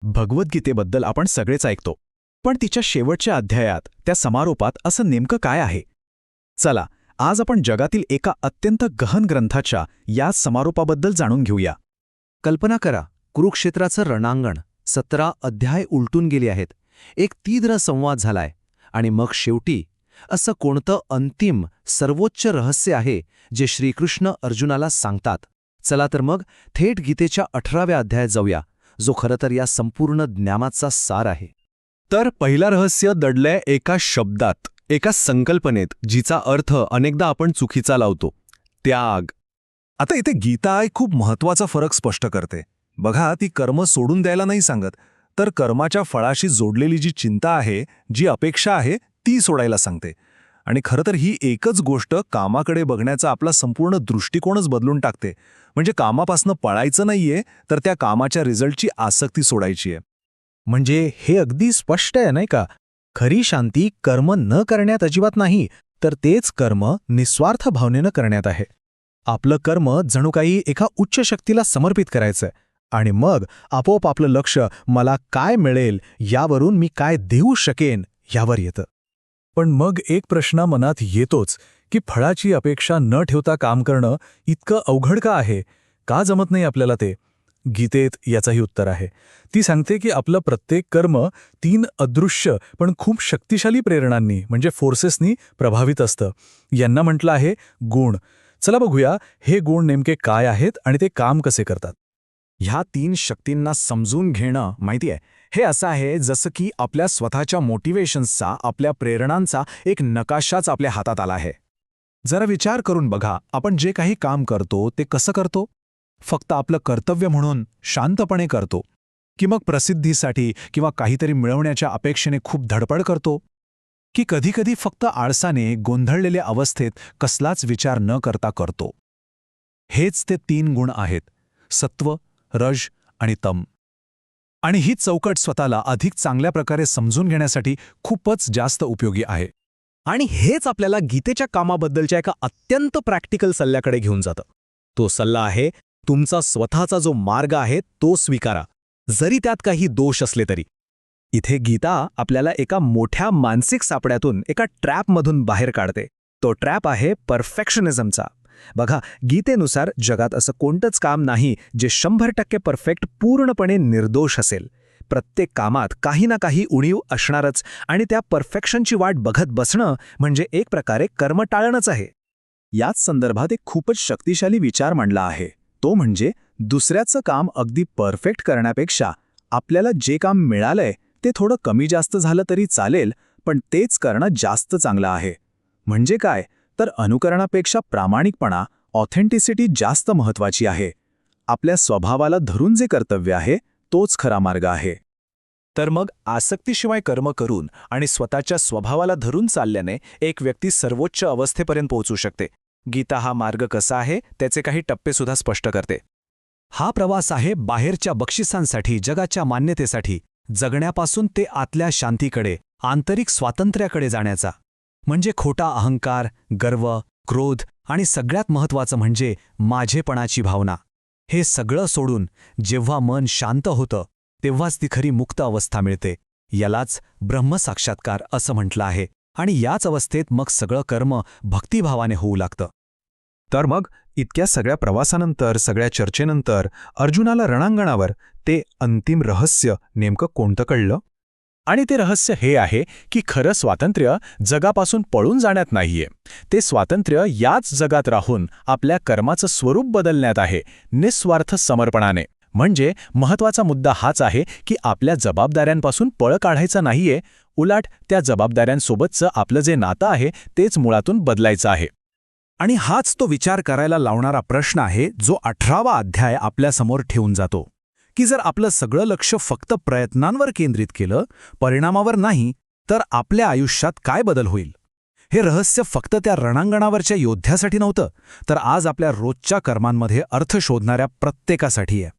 भगवद्गीतेबद्दल आपण सगळेच ऐकतो, पण तिच्या शेवटच्या अध्यायात, त्या समारोपात असं नेमकं काय आहे? चला, आज आपण जगातील एका अत्यंत गहन ग्रंथाच्या या समारोपाबद्दल जाणून घेऊया. कल्पना करा, कुरुक्षेत्राचं रणांगण 17 अध्याय उलटून गेले आहेत. एक तीव्र संवाद झालाय आणि मग शेवटी असं कोणतं अंतिम सर्वोच्च रहस्य आहे जे श्रीकृष्ण अर्जुनाला सांगतात? चला तर मग थेट गीतेच्या 18व्या अध्यायात जाऊया, जो खरं तर या संपूर्ण ज्ञानाचा सार आहे. तर पहिला रहस्य दडलंय एका शब्दात, एका संकल्पनेत, जिचा अर्थ अनेकदा आपण चुकीचा लावतो: त्याग. आता इथे गीता एक खूप महत्वाचा फरक स्पष्ट करते. बघा, ती कर्म सोडून द्यायला नाही सांगत, तर कर्माच्या फळाशी जोडलेली जी चिंता आहे, जी अपेक्षा आहे, ती सोडायला सांगते. आणि खरं तर ही एकच गोष्ट कामाकडे बघण्याचा आपला संपूर्ण दृष्टिकोनच बदलून टाकते. म्हणजे कामापासनं पळायचं नाहीये, तर त्या कामाच्या रिझल्टची आसक्ती सोडायची आहे. म्हणजे हे अगदी स्पष्ट आहे, नाही का? खरी शांती कर्म न करण्यात अजिबात नाही, तर तेच कर्म निस्वार्थ भावनेनं करण्यात आहे. आपलं कर्म जणू काही एका उच्च शक्तीला समर्पित करायचंय, आणि मग आपोआप आपलं लक्ष मला काय मिळेल यावरून मी काय देऊ शकेन यावर येतं. पण मग एक प्रश्न मनात येतोच की फळाची अपेक्षा न ठेवता काम करणं इतकं अवघड का आहे? का जमत नाही आपल्याला ते? गीतेत याचंही उत्तर आहे. ती सांगते की आपलं प्रत्येक कर्म 3 अदृश्य पण खूप शक्तिशाली प्रेरणांनी, म्हणजे फोर्सेसनी प्रभावित असतं. यांना म्हटलं आहे गुण. चला बघूया हे गुण नेमके काय आहेत आणि ते काम कसे करतात. ह्या 3 शक्तींना समजून घेणं, माहिती आहे, हे असं आहे जसं की आपल्या स्वतःच्या मोटिवेशन्सचा, आपल्या प्रेरणांचा एक नकाशाच आपल्या हातात आला आहे. जरा विचार करून बघा, आपण जे काही काम करतो ते कसं करतो? फक्त आपलं कर्तव्य म्हणून शांतपणे करतो, की मग प्रसिद्धीसाठी किंवा काहीतरी मिळवण्याच्या अपेक्षेने खूप धडपड करतो, की कधीकधी फक्त आळसाने गोंधळलेल्या अवस्थेत कसलाच विचार न करता करतो? हेच ते 3 गुण आहेत: सत्व, रज आणि तम. आणि ही चौकट स्वतःला अधिक चांगल्या प्रकारे समजून घेण्यासाठी खूपच जास्त उपयोगी आहे. आणि हेच आपल्याला गीतेच्या कामाबद्दलच्या एका अत्यंत प्रॅक्टिकल सल्ल्याकडे घेऊन जातं. तो सल्ला आहे, तुमचा स्वतःचा जो मार्ग आहे तो स्वीकारा, जरी त्यात काही दोष असले तरी. इथे गीता आपल्याला एका मोठ्या मानसिक सापड्यातून, एका ट्रॅपमधून बाहेर काढते. तो ट्रॅप आहे परफेक्शनिझमचा. बघा, गीतेनुसार जगात असं कोणतंच काम नाही जे 100% परफेक्ट, पूर्णपणे निर्दोष असेल. प्रत्येक कामात काही ना काही उणीव असणारच, आणि त्या परफेक्शनची वाट बघत बसणं म्हणजे एक प्रकारे कर्म टाळणंच आहे. याच संदर्भात एक खूपच शक्तिशाली विचार मांडला आहे. तो म्हणजे दुसऱ्याचं काम अगदी परफेक्ट करण्यापेक्षा आपल्याला जे काम मिळालंय ते थोडं कमी जास्त झालं तरी चालेल, पण तेच करणं जास्त चांगलं आहे. म्हणजे काय तर अनुकरणापेक्षा प्रामाणिकपणा, ऑथेंटिसिटी जास्त महत्वाची आहे. आपल्या स्वभावाला धरून जे कर्तव्य आहे तोच खरा मार्ग आहे. तर मग आसक्तीशिवाय कर्म करून आणि स्वतःच्या स्वभावाला धरून चालल्याने एक व्यक्ती सर्वोच्च अवस्थेपर्यंत पोहोचू शकते. गीता हा मार्ग कसा आहे त्याचे काही टप्पेसुद्धा स्पष्ट करते. हा प्रवास आहे बाहेरच्या बक्षिसांसाठी, जगाच्या मान्यतेसाठी जगण्यापासून ते आतल्या शांतीकडे, आंतरिक स्वातंत्र्याकडे जाण्याचा. म्हणजे खोटा अहंकार, गर्व, क्रोध आणि सगळ्यात महत्त्वाचं म्हणजे माझेपणाची भावना. हे सगळं सोडून जेव्हा मन शांत होतं तेव्हाच ती खरी मुक्त अवस्था मिळते. यालाच ब्रह्मसाक्षात्कार असं म्हटलं आहे. आणि याच अवस्थेत मग सगळं कर्म भक्तिभावाने होऊ लागतं. तर मग इतक्या सगळ्या प्रवासानंतर, सगळ्या चर्चेनंतर अर्जुनाला रणांगणावर ते अंतिम रहस्य नेमकं कोणतं कळलं? आणि ते रहस्य हे आहे की खरं स्वातंत्र्य जगापासून पळून जाण्यात नाहीये. ते स्वातंत्र्य याच जगात राहून आपल्या कर्माचं स्वरूप बदलण्यात आहे, निस्वार्थ समर्पणाने. म्हणजे महत्वाचा मुद्दा हाच आहे की आपल्या जबाबदाऱ्यांपासून पळ काढायचा नाहीये, उलट त्या जबाबदाऱ्यांसोबतचं आपलं जे नातं आहे तेच मुळातून बदलायचं आहे. आणि हाच तो विचार करायला लावणारा प्रश्न आहे जो 18वा अध्याय आपल्यासमोर ठेवून जातो, की जर आपलं सगळं लक्ष फक्त प्रयत्नांवर केंद्रित केलं, परिणामावर नाही, तर आपल्या आयुष्यात काय बदल होईल? हे रहस्य फक्त त्या रणांगणावरच्या योद्ध्यासाठी नव्हतं, तर आज आपल्या रोजच्या कर्मांमध्ये अर्थ शोधणाऱ्या प्रत्येकासाठी आहे.